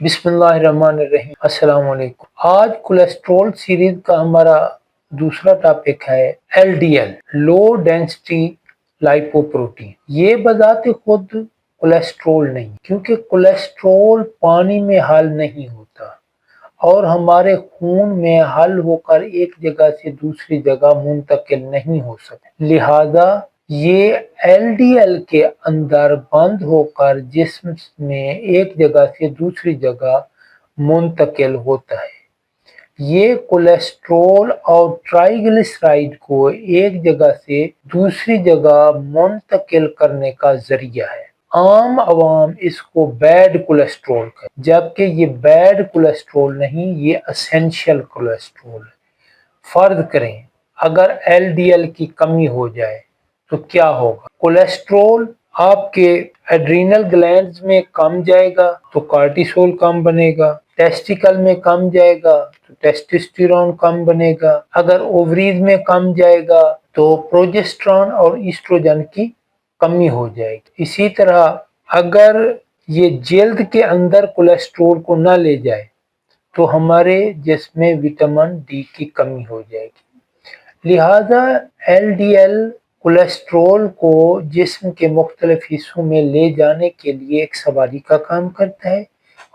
बिस्मिल्लाहिर्रहमानिर्रहीम। अस्सलाम वालेकुम। आज कोलेस्ट्रॉल सीरीज का हमारा दूसरा टॉपिक है एलडीएल, लो डेंसिटी लाइपोप्रोटीन। ये बजाते खुद कोलेस्ट्रॉल नहीं, क्योंकि कोलेस्ट्रॉल पानी में हल नहीं होता और हमारे खून में हल होकर एक जगह से दूसरी जगह मुंतकिल नहीं हो सकता। लिहाजा ये एलडीएल के अंदर बंद होकर जिस्म में एक जगह से दूसरी जगह मुंतकिल होता है। ये कोलेस्ट्रॉल और ट्राइग्लिसराइड को एक जगह से दूसरी जगह मुंतकिल करने का जरिया है। आम आवाम इसको बैड कोलेस्ट्रॉल कहते हैं, जबकि ये बैड कोलेस्ट्रॉल नहीं, ये एसेंशियल कोलेस्ट्रॉल है। फर्ज करें अगर एलडीएल की कमी हो जाए तो क्या होगा। कोलेस्ट्रॉल आपके एड्रीनल ग्लैंड्स में कम जाएगा तो कार्टिसोल कम बनेगा, टेस्टिकल में कम जाएगा तो टेस्टोस्टेरोन कम बनेगा, अगर ओवरीज में कम जाएगा तो प्रोजेस्टेरॉन और ईस्ट्रोजन की कमी हो जाएगी। इसी तरह अगर ये जल्द के अंदर कोलेस्ट्रॉल को न ले जाए तो हमारे जिस्म में विटामिन डी की कमी हो जाएगी। लिहाजा एलडीएल कोलेस्ट्रॉल को जिस्म के मुख्तलिफ हिस्सों में ले जाने के लिए एक सवारी का काम करता है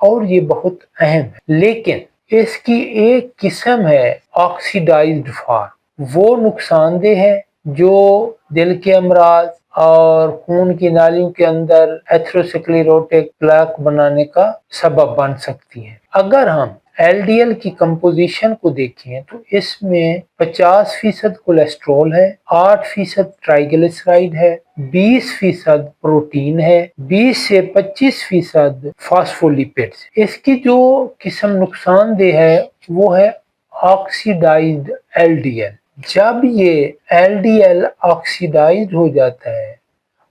और ये बहुत अहम है। लेकिन इसकी एक किस्म है ऑक्सीडाइज्ड फॉर्म, वो नुकसानदेह है, जो दिल के अमराज और खून की नालियों के अंदर एथेरोस्क्लेरोटिक प्लेक बनाने का सबब बन सकती है। अगर हम एलडीएल की कंपोजिशन को देखें तो इसमें 50% कोलेस्ट्रॉल है, 8% ट्राइग्लिसराइड है, 20% प्रोटीन है, 20 से 25% फॉस्फोलिपिड्स। इसकी जो किस्म नुकसानदेह है वो है ऑक्सीडाइज्ड एलडीएल। जब ये एलडीएल ऑक्सीडाइज्ड हो जाता है,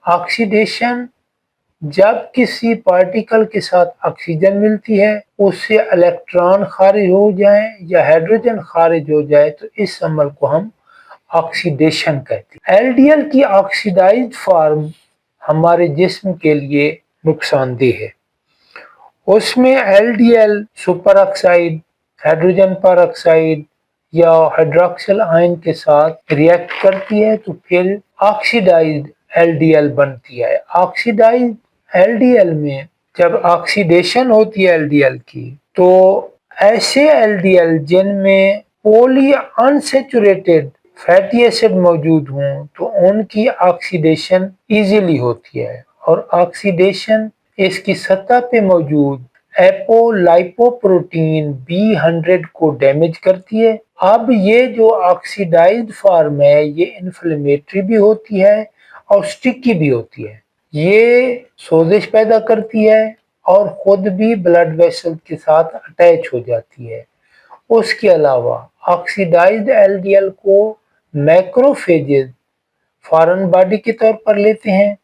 ऑक्सीडेशन जब किसी पार्टिकल के साथ ऑक्सीजन मिलती है, उससे इलेक्ट्रॉन खारिज हो जाए या हाइड्रोजन खारिज हो जाए तो इस अमल को हम ऑक्सीडेशन कहते हैं। एलडीएल की ऑक्सीडाइज्ड फॉर्म हमारे जिस्म के लिए नुकसानदेह है। उसमें एलडीएल सुपर ऑक्साइड, हाइड्रोजन पर ऑक्साइड या हाइड्रोक्सिल आयन के साथ रिएक्ट करती है तो फिर ऑक्सीडाइज्ड एलडीएल बनती है। ऑक्सीडाइज्ड एलडीएल में जब ऑक्सीडेशन होती है एलडीएल की तो ऐसे एलडीएल जिनमें पॉली अनसैचुरेटेड फैटी एसिड मौजूद हों तो उनकी ऑक्सीडेशन इजीली होती है और ऑक्सीडेशन इसकी सतह पे मौजूद एपोलाइपोप्रोटीन B100 को डैमेज करती है। अब ये जो ऑक्सीडाइज्ड फॉर्म है ये इन्फ्लेमेटरी भी होती है और स्टिकी भी होती है। ये सोजिश पैदा करती है और खुद भी ब्लड वेसल के साथ अटैच हो जाती है। उसके अलावा ऑक्सीडाइज्ड एलडीएल को मैक्रोफेजेस फॉरेन बॉडी के तौर पर लेते हैं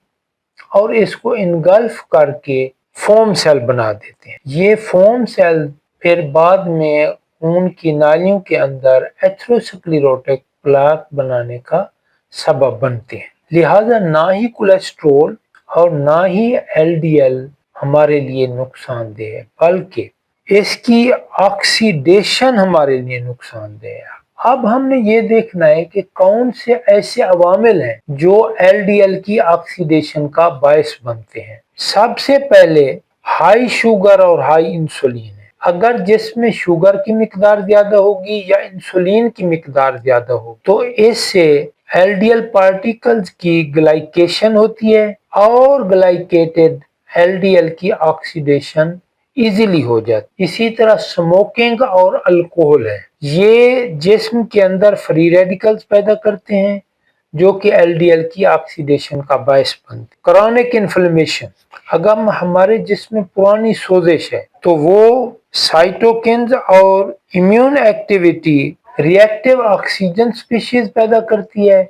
और इसको इनगल्फ करके फोम सेल बना देते हैं। ये फोम सेल फिर बाद में खून की नालियों के अंदर एथेरोस्क्लेरोटिक प्लेक बनाने का सबब बनते हैं। लिहाजा ना ही कोलेस्ट्रॉल और ना ही एलडीएल हमारे लिए नुकसानदेह है, बल्कि इसकी ऑक्सीडेशन हमारे लिए नुकसानदेह है। अब हमने ये देखना है कि कौन से ऐसे अवामिल हैं जो एलडीएल की ऑक्सीडेशन का बायस बनते हैं। सबसे पहले हाई शुगर और हाई इंसुलिन है। अगर जिसमें शुगर की मिकदार ज्यादा होगी या इंसुलिन की मिकदार ज्यादा होगी तो इससे एलडीएल पार्टिकल्स की ग्लाइकेशन होती है और ग्लाइकेटेड एलडीएल की ऑक्सीडेशन इजीली हो जाती। इसी तरह स्मोकिंग और अल्कोहल है, ये जिस्म के अंदर फ्री रेडिकल्स पैदा करते हैं जो कि एलडीएल की ऑक्सीडेशन का बायस बनते। क्रॉनिक इन्फ्लेमेशन, अगर हमारे जिस्म में पुरानी सोजिश है तो वो साइटोकिन्स और immune activity reactive oxygen species पैदा करती है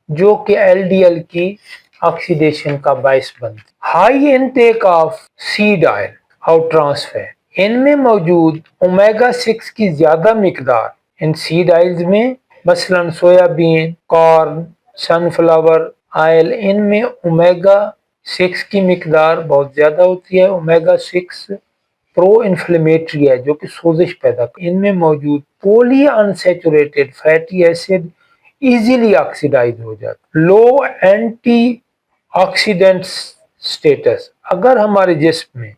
जो कि एलडीएल की ऑक्सीडेशन का बायस बनती। High intake of seed oil और ट्रांसफैट, इनमें मौजूद ओमेगा 6 की ज्यादा मिकदार इन सीड ऑयल्स में, मसलन सोयाबीन, कॉर्न, सनफ्लावर ऑयल, इनमें ओमेगा 6 की मिकदार बहुत ज्यादा होती है। ओमेगा 6 प्रो इन्फ्लेमेटरी है जो कि सोजिश पैदा कर। इनमें मौजूद poly unsaturated fatty acid easily oxidise हो जाता। लो एंटी ऑक्सीडेंट स्टेटस, अगर हमारे जिस्म में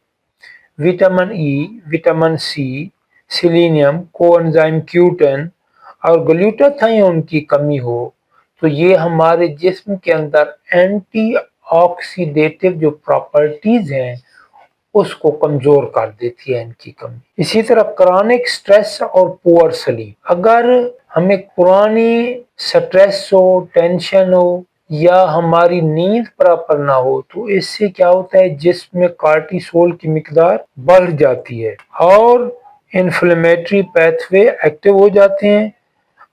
vitamin E, vitamin C, selenium, coenzyme Q10 और ग्लूटाथायोन की कमी हो तो ये हमारे जिस्म के अंदर एंटी ऑक्सीडेटिव जो प्रॉपर्टीज हैं उसको कमजोर कर देती है इनकी कमी। इसी तरह क्रॉनिक स्ट्रेस और पुअर स्लीप, अगर हमें पुरानी स्ट्रेस हो, टेंशन हो या हमारी नींद प्रॉपर ना हो तो इससे क्या होता है, जिसमें कार्टिसोल की मिकदार बढ़ जाती है और इन्फ्लेमेटरी पैथवे एक्टिव हो जाते हैं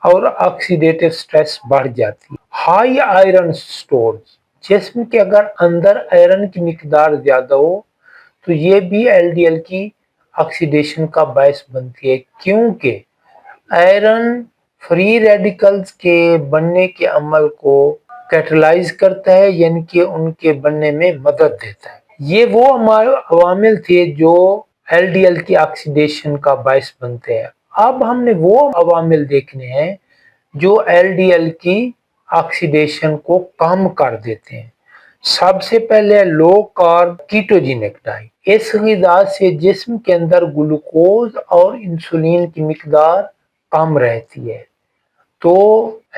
और ऑक्सीडेटिव स्ट्रेस बढ़ जाती है। हाई आयरन स्टोर्स, जिस्म के अगर अंदर आयरन की मिकदार ज्यादा हो तो ये भी LDL की ऑक्सीडेशन का बायस बनती है, क्योंकि आयरन फ्री रेडिकल्स के बनने के अमल को कैटलाइज करता है, यानी कि उनके बनने में मदद देता है। ये वो हमारे अवामिल थे जो LDL की ऑक्सीडेशन का बायस बनते हैं। अब हमने वो अवामिल देखने हैं जो LDL की ऑक्सीडेशन को कम कर देते हैं। सबसे पहले लो कार्ब कीटोजेनिक डाइट। इस ग़िज़ा से जिस्म के अंदर ग्लूकोज और इंसुलिन की मिकदार कम रहती है तो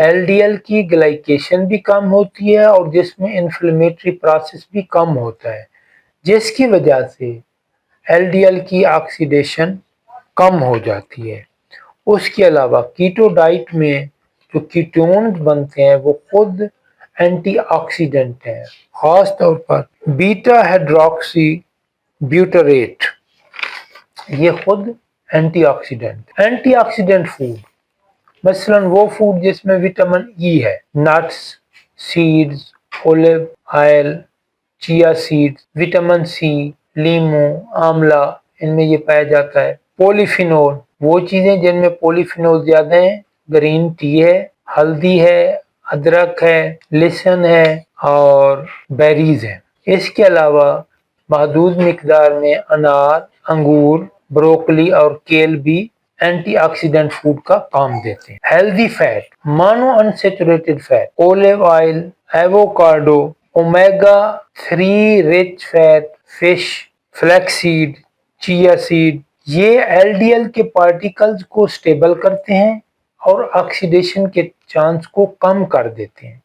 LDL की ग्लाइकेशन भी कम होती है और जिसमें इन्फ्लेमेटरी प्रोसेस भी कम होता है, जिसकी वजह से LDL की ऑक्सीडेशन कम हो जाती है। उसके अलावा कीटो डाइट में जो कीटोन्स बनते हैं वो खुद एंटीऑक्सीडेंट हैं, खास तौर पर बीटा हाइड्रोक्सी ब्यूटारेट, ये खुद एंटीऑक्सीडेंट फूड, मसलन वो फूड जिसमें विटामिन ई है, nuts, seeds, olive oil, chia seeds, vitamin C, लीमू, आंवला, इनमें ये पाया जाता है। पॉलीफिनोल, वो चीजें जिनमें पॉलीफिनोल ज्यादा हैं, ग्रीन टी है, हल्दी है, अदरक है, लहसुन है और बेरीज है। इसके अलावा महदूद मिकदार में अनार, अंगूर, ब्रोकली और केल भी एंटीऑक्सीडेंट फूड का काम देते हैं। Healthy fat, mono unsaturated fat, olive oil, avocado, omega 3 rich fat, fish, flaxseed, chia seed, ये LDL के पार्टिकल्स को स्टेबल करते हैं और ऑक्सीडेशन के चांस को कम कर देते हैं।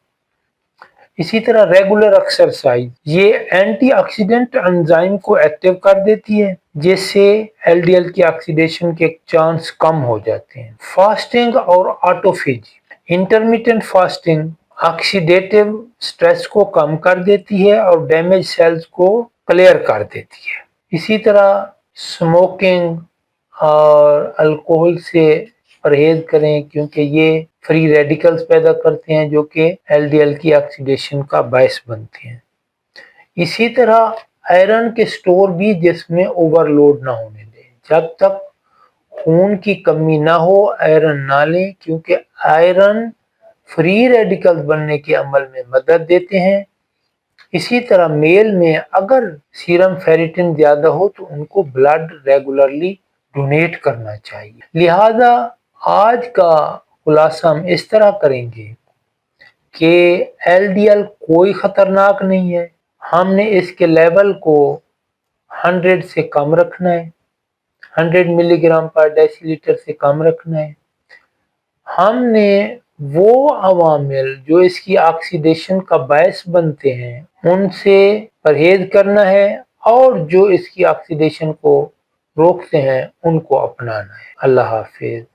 इसी तरह रेगुलर एक्सरसाइज, ये एंटीऑक्सीडेंट एंजाइम को एक्टिव कर देती है जिससे LDL की ऑक्सीडेशन के चांस कम हो जाते हैं। फास्टिंग और autophagy, intermittent fasting oxidative stress को कम कर देती है और डैमेज सेल्स को क्लियर कर देती है। इसी तरह स्मोकिंग और अल्कोहल से परहेज करें क्योंकि ये फ्री रेडिकल्स पैदा करते हैं जो कि LDL की ऑक्सीडेशन का बायस बनते हैं। इसी तरह आयरन के स्टोर भी जिसमें ओवरलोड ना होने दें, जब तक खून की कमी ना हो आयरन ना लें, क्योंकि आयरन फ्री रेडिकल्स बनने के अमल में मदद देते हैं। इसी तरह मेल में अगर सीरम फेरिटिन ज्यादा हो तो उनको ब्लड रेगुलरली डोनेट करना चाहिए। लिहाजा आज का खुलासा हम इस तरह करेंगे कि LDL कोई खतरनाक नहीं है, हमने इसके लेवल को 100 से कम रखना है, 100 मिलीग्राम पर डेसीलीटर से कम रखना है। हमने वो अवामिल जो इसकी ऑक्सीडेशन का बायस बनते हैं उनसे परहेज करना है और जो इसकी ऑक्सीडेशन को रोकते हैं उनको अपनाना है। अल्लाह हाफिज।